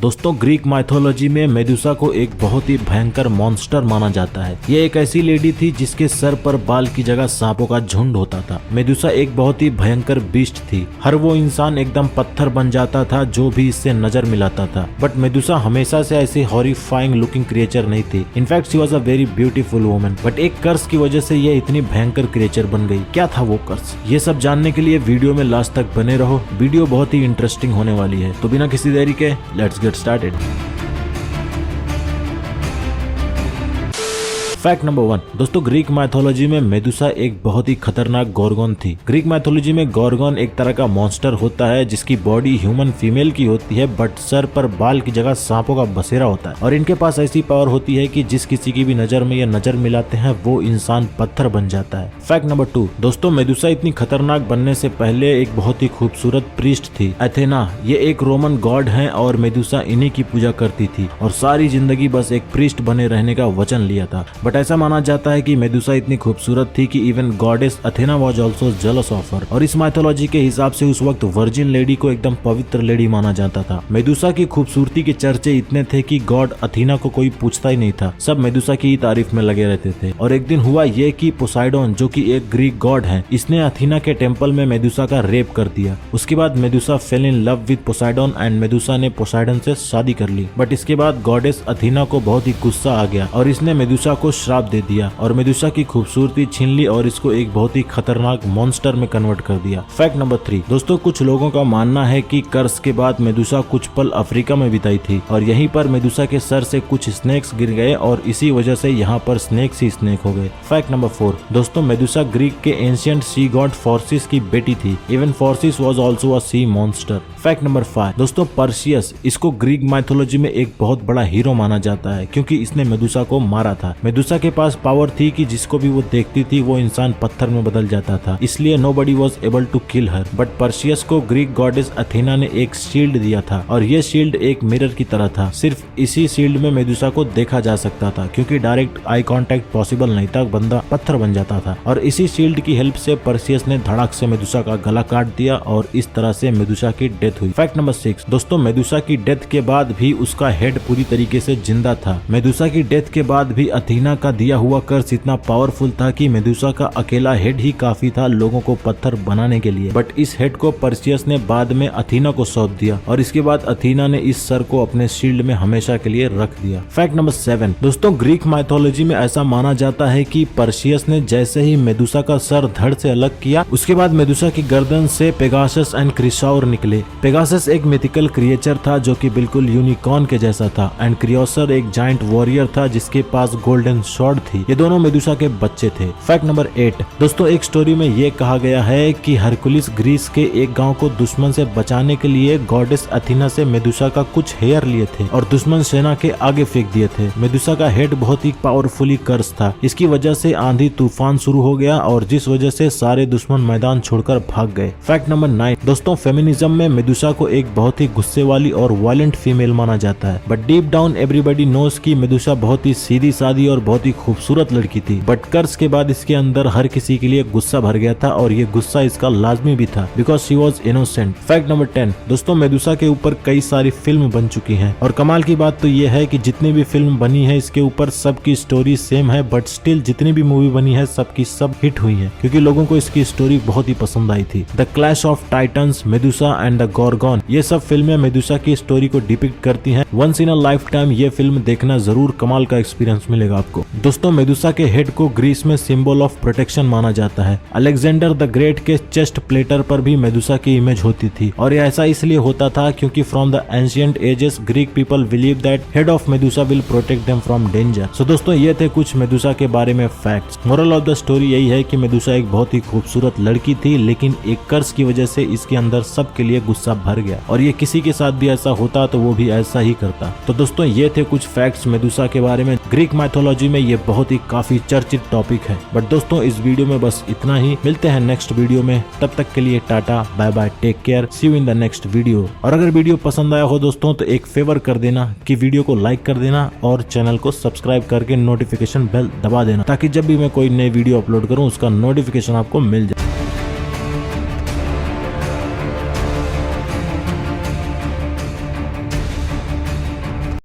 दोस्तों Greek mythology में मेदुसा को एक बहुत ही भयंकर मॉन्स्टर माना जाता है। ये एक ऐसी लेडी थी जिसके सर पर बाल की जगह सांपों का झुंड होता था। मेदुसा एक बहुत ही भयंकर बीस्ट थी। हर वो इंसान एकदम पत्थर बन जाता था जो भी इससे नजर मिलाता था। बट मेदुसा हमेशा से ऐसी हॉरिफाइंग लुकिंग क्रिएचर नहीं थी। In fact she was a very beautiful woman. But एक कर्स की वजह से ये इतनी भयंकर क्रिएचर बन गई। क्या था वो कर्स? ये सब जानने के लिए वीडियो में लास्ट तक बने रहो। वीडियो बहुत ही इंटरेस्टिंग होने वाली है। तो बिना किसी देरी के let's get started. Fact number 1 दोस्तों, ग्रीक माइथोलॉजी में मेदुसा एक बहुत ही खतरनाक गोर्गोन थी। ग्रीक माइथोलॉजी में गोर्गोन एक तरह का मॉन्स्टर होता है जिसकी बॉडी ह्यूमन फीमेल की होती है, बट सर पर बाल की जगह सांपों का बसेरा होता है और इनके पास ऐसी पावर होती है कि जिस किसी की भी नजर में ये नजर मिलाते हैं वो इंसान पत्थर बन जाता है। फैक्ट नंबर 2 दोस्तों, मेदुसा इतनी खतरनाक बनने से पहले एक बहुत ही खूबसूरत प्रीस्ट थी, एथेना। ये एक रोमन गॉड है और मेदुसा इन्हीं की पूजा करती थी और सारी जिंदगी बस एक प्रीस्ट बने रहने का वचन लिया था। बट ऐसा माना जाता है कि मेदुसा इतनी खूबसूरत थी कि even goddess Athena was also jealous of her. और इस माइथोलॉजी के हिसाब से उस वक्त वर्जिन लेडी को एकदम पवित्र लेडी माना जाता था। मेदुसा की खूबसूरती के चर्चे इतने थे कि गॉड अथीना को कोई पूछता ही नहीं था। सब मेदुसा की ही तारीफ में लगे रहते थे। और एक दिन हुआ ये कि पोसाइडोन, जो कि एक ग्रीक गॉड है, इसने अथीना के टेम्पल में मेदुसा का रेप कर दिया। उसके बाद Medusa fell in love with Poseidon and Medusa ने पोसाइडोन से शादी कर ली। बट इसके बाद गॉडेस अथीना को बहुत ही गुस्सा आ गया और इसने मेदुसा को श्राप दे दिया और मेदुसा की खूबसूरती छीन ली और इसको एक बहुत ही खतरनाक मॉन्स्टर में कन्वर्ट कर दिया। फैक्ट नंबर 3 दोस्तों, कुछ लोगों का मानना है कि कर्स के बाद मेदुसा कुछ पल अफ्रीका में बिताई थी और यहीं पर मेदुसा के सर से कुछ स्नेक्स गिर गए और इसी वजह से यहाँ पर स्नेक्स ही स्नेक हो गए। फैक्ट नंबर 4 दोस्तों, मेदुसा ग्रीक के एंशिएंट सी गॉड फोर्सिस की बेटी थी। Even forces was also a sea monster. Fact number 5 दोस्तों, पर्सियस, इसको ग्रीक माइथोलॉजी में एक बहुत बड़ा हीरो माना जाता है क्योंकि इसने मेदुसा को मारा था। मेदुसा के पास पावर थी कि जिसको भी वो देखती थी वो इंसान पत्थर में बदल जाता था, इसलिए nobody was able to kill her. But Perseus को ग्रीक गॉडेस अथेना ने एक शील्ड दिया था और ये शील्ड एक मिरर की तरह था। सिर्फ इसी शील्ड में मेदुसा को देखा जा सकता था क्योंकि डायरेक्ट आई कांटेक्ट पॉसिबल नहीं था, बंदा पत्थर बन जाता था। और इसी शील्ड की हेल्प से पर्सियस ने धड़ाक से मेदुसा का गला काट दिया और इस तरह से मेदुसा की डेथ हुई। फैक्ट नंबर 6 दोस्तों, मेदुसा की डेथ के बाद भी उसका हेड पूरी तरीके से जिंदा था। मेदुसा की डेथ के बाद भी अथीना का दिया हुआ कर्स इतना पावरफुल था कि मेदुसा का अकेला हेड ही काफी था लोगों को पत्थर बनाने के लिए। बट इस हेड को पर्सियस ने बाद में अथीना को सौंप दिया और इसके बाद अथीना ने इस सर को अपने शील्ड में हमेशा के लिए रख दिया। फैक्ट नंबर 7 दोस्तों, ग्रीक माइथोलॉजी में ऐसा माना जाता है कि पर्सियस ने जैसे ही मेदुसा का सर धड़ से अलग किया उसके बाद मेदुसा की गर्दन से पेगासस एंड क्रिसौर निकले। पेगासस एक मिथिकल क्रिएचर था जो कि बिल्कुल यूनिकॉर्न के जैसा था एंड क्रियोसर एक जायंट वॉरियर था जिसके पास गोल्डन स्वॉर्ड थी। ये दोनों मेदुसा के बच्चे थे। फैक्ट नंबर 8 दोस्तों, एक स्टोरी में ये कहा गया है कि हरकुलिस ग्रीस के एक गांव को दुश्मन से बचाने के लिए गॉडेस अथीना से मेदुसा का कुछ हेयर लिए थे और दुश्मन सेना के आगे फेंक दिए थे। मेदुसा का हेड बहुत ही पावरफुली कर्स था। इसकी वजह से आंधी तूफान शुरू हो गया और जिस वजह से सारे दुश्मन मैदान छोड़कर भाग गए। फैक्ट नंबर 9 दोस्तों, फेमिनिज्म में मेदुसा को एक बहुत ही गुस्से वाली और वायलेंट फीमेल माना जाता है। But deep down everybody knows कि मेदुसा बहुत ही सीधी सादी और बहुत ही खूबसूरत लड़की थी। बट कर्स के बाद इसके अंदर हर किसी के लिए गुस्सा भर गया था और ये गुस्सा इसका लाजमी भी था because she was innocent. Fact number 10 दोस्तों, मेदुसा के ऊपर कई सारी फिल्म बन चुकी हैं और कमाल की बात तो ये है कि जितनी भी फिल्म बनी है इसके ऊपर सबकी स्टोरी सेम है। बट स्टिल जितनी भी मूवी बनी है सबकी सब हिट हुई है क्योंकि लोगों को इसकी स्टोरी बहुत ही पसंद आई थी। The clash of titans, Medusa and the Gorgon, ये सब फिल्में मेदुसा की स्टोरी को डिपिक्ट करती हैं। Once in a lifetime ये फिल्म देखना जरूर, कमाल का एक्सपीरियंस मिलेगा आपको। दोस्तों, मेदुसा के हेड को ग्रीस में सिंबल ऑफ प्रोटेक्शन माना जाता है। अलेक्जेंडर द ग्रेट के चेस्ट प्लेटर पर भी मेदुसा की इमेज होती थी और ये ऐसा इसलिए होता था क्योंकि from the ancient ages Greek people believe that head of Medusa will protect them from danger. So दोस्तों, ये थे कुछ मेदुसा के बारे में facts. Moral of the story यही है कि मेदुसा एक बहुत ही खूबसूरत लड़की थी लेकिन एक कर्स की वजह से इसके अंदर सबके लिए गुस्सा भर गया और ये किसी के साथ भी ऐसा होता तो वो भी ऐसा ही करता। तो दोस्तों, ये थे कुछ फैक्ट्स मेदुसा के बारे में। ग्रीक माइथोलॉजी में ये बहुत ही काफी चर्चित टॉपिक है। बट दोस्तों, इस वीडियो में बस इतना ही। मिलते हैं नेक्स्ट वीडियो में, तब तक के लिए tata bye bye, take care, see you in the next video. और अगर वीडियो पसंद आया हो दोस्तों तो एक फेवर कर देना कि वीडियो को लाइक कर देना और चैनल को सब्सक्राइब करके नोटिफिकेशन बेल दबा देना ताकि जब भी मैं कोई नई वीडियो अपलोड करूं उसका नोटिफिकेशन आपको मिल जाए।